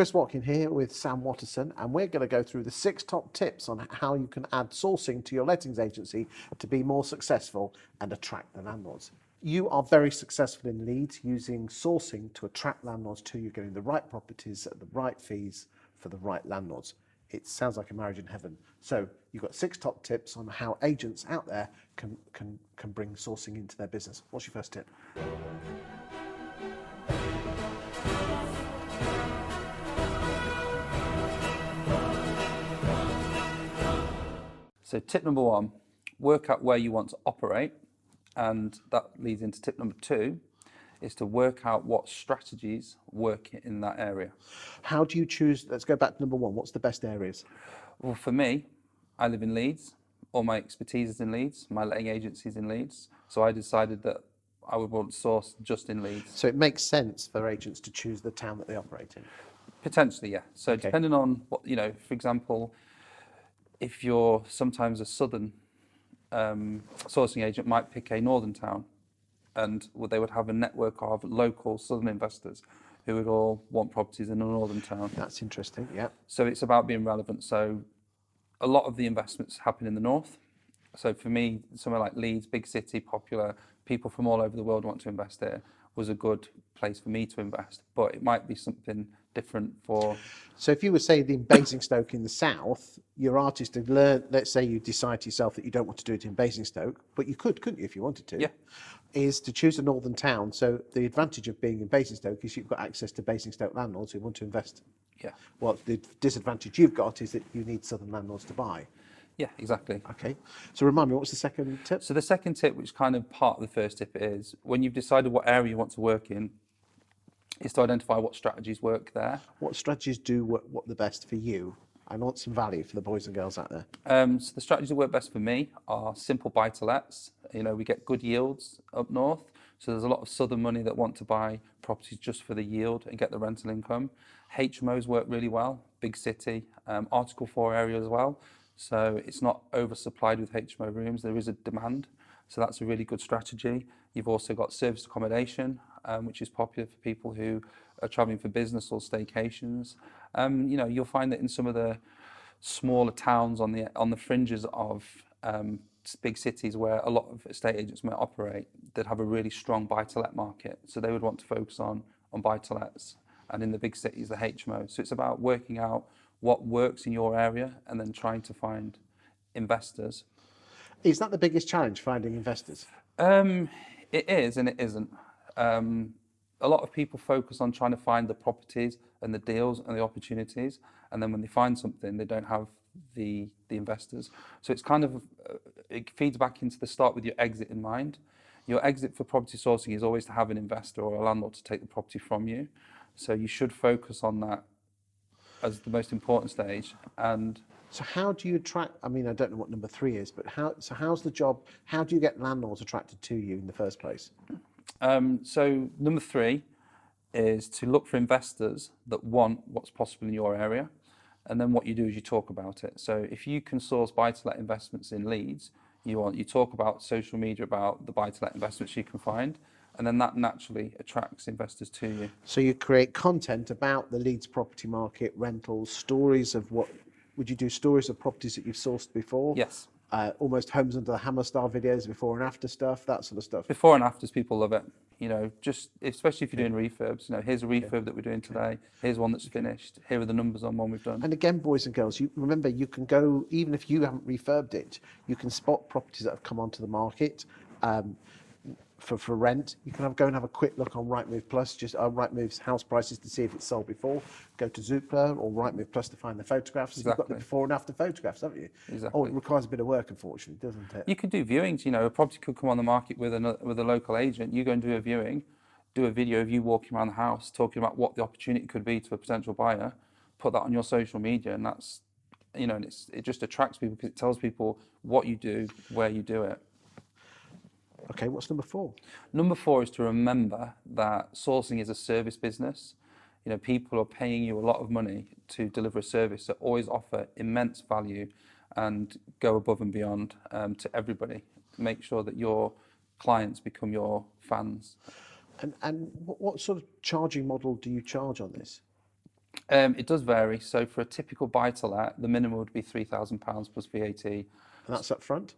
Chris Watkin here with Sam Watterson, and we're going to go through the 6 top tips on how you can add sourcing to your lettings agency to be more successful and attract the landlords. You are very successful in Leeds using sourcing to attract landlords to you, getting the right properties at the right fees for the right landlords. It sounds like a marriage in heaven. So you've got 6 top tips on how agents out there can bring sourcing into their business. What's your first tip? So tip number 1, work out where you want to operate, and that leads into tip number 2, is to work out what strategies work in that area. How do you choose? Let's go back to number 1. What's the best areas? Well, for me, I live in Leeds. All my expertise is in Leeds. My letting agency is in Leeds. So I decided that I would want to source just in Leeds. So it makes sense for agents to choose the town that they operate in? Potentially, yeah. So Okay. depending on what, for example, if you're sometimes a southern sourcing agent might pick a northern town, and they would have a network of local southern investors who would all want properties in a northern town. That's interesting, yeah. So it's about being relevant. So a lot of the investments happen in the north. So for me, somewhere like Leeds, big city, popular, people from all over the world want to invest there, was a good place for me to invest. But it might be something different for... So if you were saying in Basingstoke in the south, your artist had learned, let's say you decide to yourself that you don't want to do it in Basingstoke, but you could, couldn't you, if you wanted to? Yeah. Is to choose a northern town. So the advantage of being in Basingstoke is you've got access to Basingstoke landlords who want to invest. Yeah. Well, the disadvantage you've got is that you need southern landlords to buy. Yeah, exactly. Okay. So remind me, what was the second tip? So the second tip, which is kind of part of the first tip, is when you've decided what area you want to work in, is to identify what strategies work there. What strategies do work the best for you? I want some value for the boys and girls out there. So the strategies that work best for me are simple buy-to-lets. We get good yields up north. So there's a lot of southern money that want to buy properties just for the yield and get the rental income. HMOs work really well, big city, Article 4 area as well. So it's not oversupplied with HMO rooms. There is a demand. So that's a really good strategy. You've also got serviced accommodation, which is popular for people who are travelling for business or staycations. You'll find that in some of the smaller towns on the fringes of big cities where a lot of estate agents might operate, that have a really strong buy-to-let market. So they would want to focus on buy-to-lets, and in the big cities, the HMO. So it's about working out what works in your area and then trying to find investors. Is that the biggest challenge, finding investors? It is and it isn't. A lot of people focus on trying to find the properties and the deals and the opportunities, and then when they find something, they don't have the investors. So it's kind of, it feeds back into the start with your exit in mind. Your exit for property sourcing is always to have an investor or a landlord to take the property from you. So you should focus on that as the most important stage. And so how do you attract, I mean, I don't know what number 3 is, but how's the job, how do you get landlords attracted to you in the first place? So number 3 is to look for investors that want what's possible in your area. And then what you do is you talk about it. So if you can source buy-to-let investments in Leeds, you talk about social media about the buy-to-let investments you can find, and then that naturally attracts investors to you. So you create content about the Leeds property market, rentals, stories of what, would you do stories of properties that you've sourced before? Yes. Almost homes under the hammer style videos, before and after stuff, that sort of stuff. Before and afters, people love it. Just especially if you're doing refurbs. Here's a refurb that we're doing today. Here's one that's finished. Here are the numbers on one we've done. And again, boys and girls, you remember you can go, even if you haven't refurbed it, you can spot properties that have come onto the market for rent. You can go and have a quick look on Rightmove Plus, just Rightmove's house prices to see if it's sold before. Go to Zoopla or Rightmove Plus to find the photographs. Exactly. You've got the before and after photographs, haven't you? Exactly. Oh, it requires a bit of work, unfortunately, doesn't it? You could do viewings. A property could come on the market with a local agent. You go and do a viewing, do a video of you walking around the house, talking about what the opportunity could be to a potential buyer. Put that on your social media, and that's, and it just attracts people because it tells people what you do, where you do it. Okay, what's number 4? Number 4 is to remember that sourcing is a service business. People are paying you a lot of money to deliver a service, so always offer immense value and go above and beyond to everybody. Make sure that your clients become your fans. And what sort of charging model do you charge on this? It does vary. So for a typical buy-to-let, the minimum would be £3,000 plus VAT. And that's up front?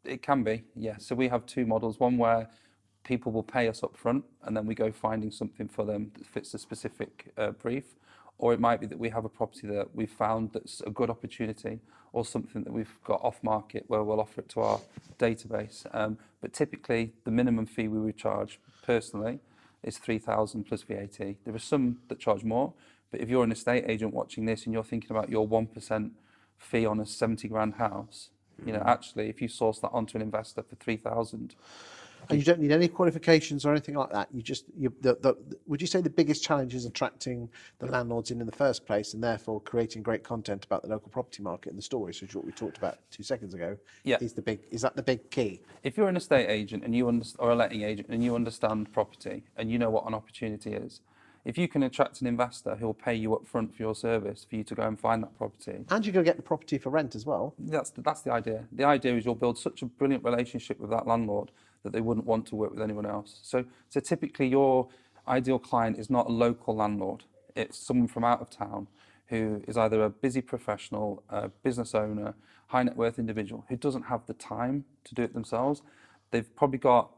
It can be, yeah. So we have two models. One where people will pay us up front and then we go finding something for them that fits a specific brief. Or it might be that we have a property that we've found that's a good opportunity or something that we've got off market where we'll offer it to our database. But typically, the minimum fee we would charge personally is 3,000 plus VAT. There are some that charge more, but if you're an estate agent watching this and you're thinking about your 1% fee on a 70 grand house, you know, actually, if you source that onto an investor for 3,000, and you don't need any qualifications or anything like that. Would you say the biggest challenge is attracting the landlords in the first place, and therefore creating great content about the local property market and the stories, which is what we talked about 2 seconds ago? Yeah. Is that the big key? if you're an estate agent and or a letting agent and you understand property and you know what an opportunity is, if you can attract an investor who will pay you up front for your service for you to go and find that property, And you're going to get the property for rent as well. that's the idea. The idea is you'll build such a brilliant relationship with that landlord that they wouldn't want to work with anyone else. So typically your ideal client is not a local landlord. It's someone from out of town who is either a busy professional, a business owner, high net worth individual who doesn't have the time to do it themselves. They've probably got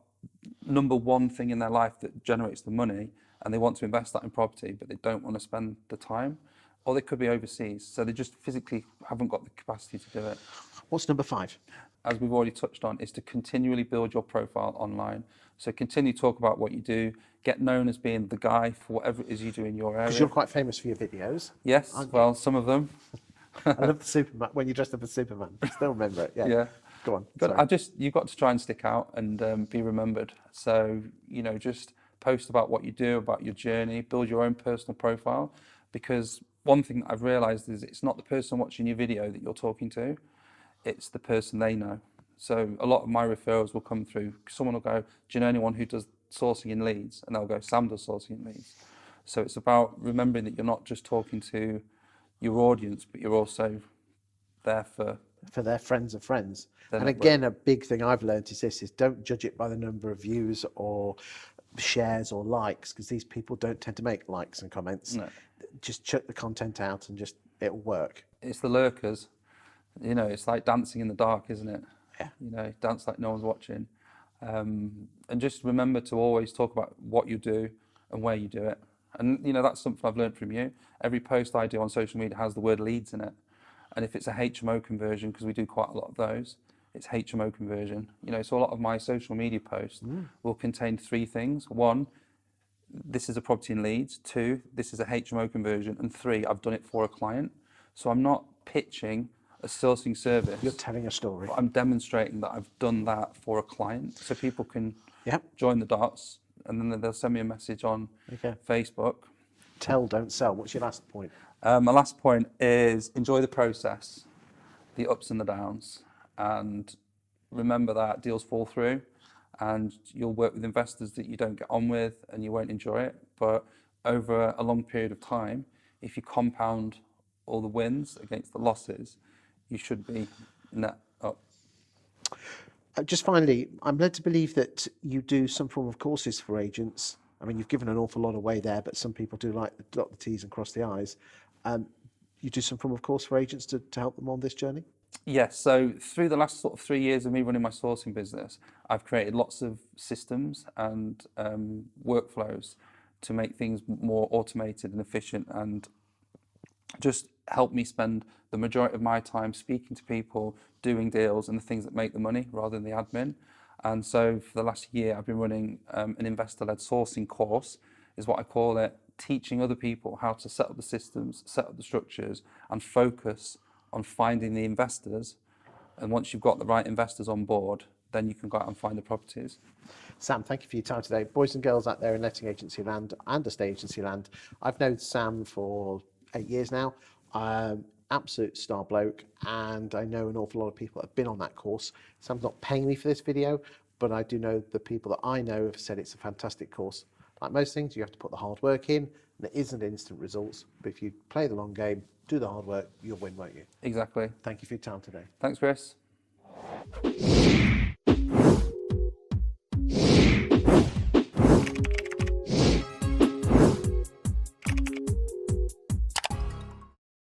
number one thing in their life that generates the money and they want to invest that in property, but they don't want to spend the time. Or they could be overseas, so they just physically haven't got the capacity to do it. What's number 5? As we've already touched on, is to continually build your profile online. So continue to talk about what you do, get known as being the guy for whatever it is you do in your area. Because you're quite famous for your videos. Yes, aren't you? well, some of them. I love the Superman, when you dressed up as Superman. I still remember it, yeah. Yeah. Go on. But sorry. you've got to try and stick out and be remembered. So, you know, just post about what you do, about your journey, build your own personal profile. Because one thing that I've realised is it's not the person watching your video that you're talking to, it's the person they know. So a lot of my referrals will come through. Someone will go, do you know anyone who does sourcing in Leeds? And they'll go, Sam does sourcing in Leeds. So it's about remembering that you're not just talking to your audience, but you're also there for their friends of friends. Their And network. again, a big thing I've learned is this: is don't judge it by the number of views or shares or likes, because these people don't tend to make likes and comments. No. Just chuck the content out and just it'll work. It's the lurkers. You know, it's like dancing in the dark, isn't it? Yeah. You know, dance like no one's watching. And just remember to always talk about what you do and where you do it. And, you know, that's something I've learned from you. Every post I do on social media has the word leads in it. And if it's a HMO conversion, because we do quite a lot of those, it's HMO conversion. You know, so a lot of my social media posts will contain 3 things. 1, this is a property in Leeds. 2, this is a HMO conversion. And 3, I've done it for a client. So I'm not pitching a sourcing service. You're telling a story. But I'm demonstrating that I've done that for a client. So people can Yep. join the dots and then they'll send me a message on Okay. Facebook. Tell, don't sell. What's your last point? My last point is enjoy the process, the ups and the downs, and remember that deals fall through and you'll work with investors that you don't get on with and you won't enjoy it. But over a long period of time, if you compound all the wins against the losses, you should be net up. Just finally, I'm led to believe that you do some form of courses for agents. I mean, you've given an awful lot away there, but some people do like to dot the T's and cross the I's. You do some form of course for agents to help them on this journey? Yes, so through the last sort of 3 years of me running my sourcing business, I've created lots of systems and workflows to make things more automated and efficient and just help me spend the majority of my time speaking to people, doing deals and the things that make the money rather than the admin. And so for the last year, I've been running an investor-led sourcing course, is what I call it, teaching other people how to set up the systems, set up the structures and focus on finding the investors. And once you've got the right investors on board, then you can go out and find the properties. Sam, thank you for your time today. Boys and girls out there in letting agency land and estate agency land, I've known Sam for 8 years now. Absolute star bloke, and I know an awful lot of people that have been on that course. Sam's not paying me for this video, but I do know the people that I know have said it's a fantastic course. Like most things, you have to put the hard work in, and there isn't instant results. But if you play the long game, do the hard work, you'll win, won't you? Exactly. Thank you for your time today. Thanks, Chris.